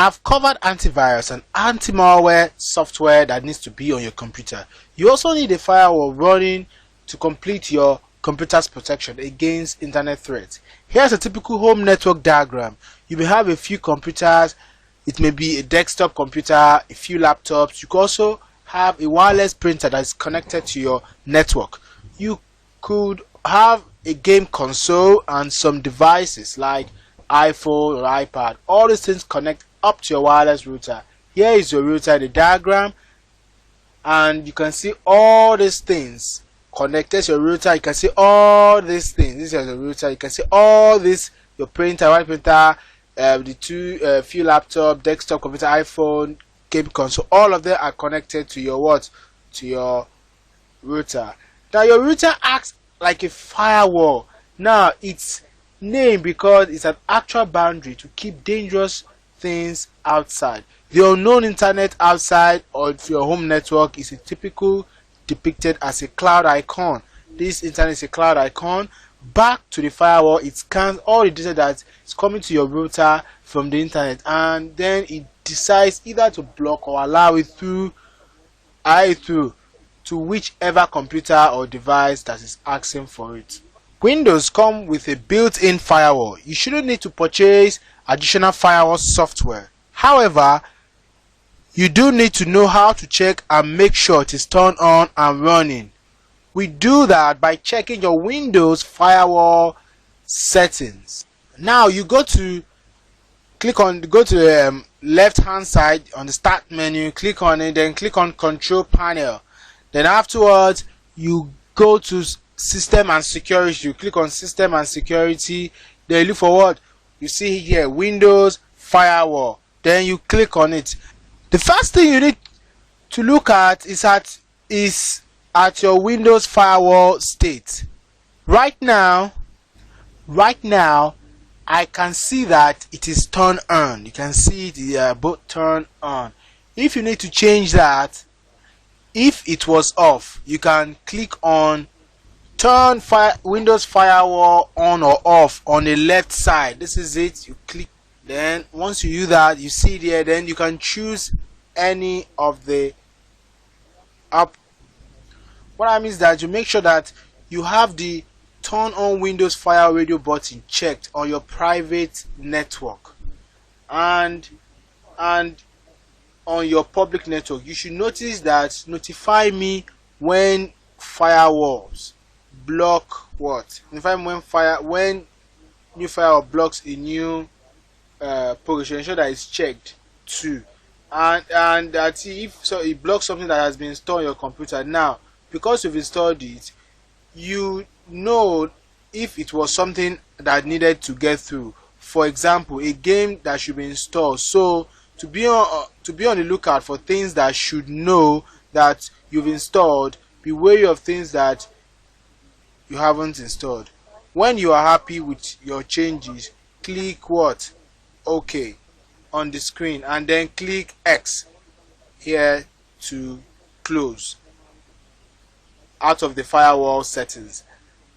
I've covered antivirus and anti-malware software that needs to be on your computer. You also need a firewall running to complete your computer's protection against internet threats. Here's a typical home network diagram. You may have a few computers. It may be a desktop computer, a few laptops. You could also have a wireless printer that is connected to your network. You could have a game console and some devices like iPhone or iPad. All these things connect up to your wireless router. Here is your router, the diagram, and you can see all these things connected to your router. You can see all these things. This is your router. You can see all this, your printer, white printer, the few laptop, desktop computer, iPhone, game console. All of them are connected to your what? To your router. Now your router acts like a firewall. Now it's named because it's an actual boundary to keep dangerous things outside. The unknown internet outside of your home network is a typical depicted as a cloud icon. This internet is a cloud icon. Back to the firewall, it scans all the data that is coming to your router from the internet, and then it decides either to block or allow it through to whichever computer or device that is asking for it. Windows come with a built-in firewall. You shouldn't need to purchase additional firewall software. However, you do need to know how to check and make sure it is turned on and running. We do that by checking your Windows firewall settings. Now you go to the left hand side on the start menu, click on it, then click on control panel. Then afterwards you go to system and security. You click on system and security, then you look for what you see here, Windows firewall. Then you click on it. The first thing you need to look at is at your Windows firewall state. Right now I can see that it is turned on. You can see it both turned on. If you need to change that, if it was off, you can click on turn Windows firewall on or off on the left side. This is it. You click. Then once you do that, you see there, then you can choose any of the up. What I mean is that you make sure that you have the turn on Windows Firewall radio button checked on your private network and on your public network. You should notice that notify me when firewalls block what? Notify me when new firewall blocks a new progression. Ensure that it's checked too, and that if so it blocks something that has been installed on your computer. Now because you've installed it, you know if it was something that needed to get through. For example, a game that should be installed. So to be on the lookout for things that should know that you've installed. Be wary of things that you haven't installed. When you are happy with your changes, click what? OK on the screen, and then click X here to close out of the firewall settings.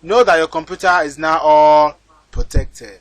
Know that your computer is now all protected.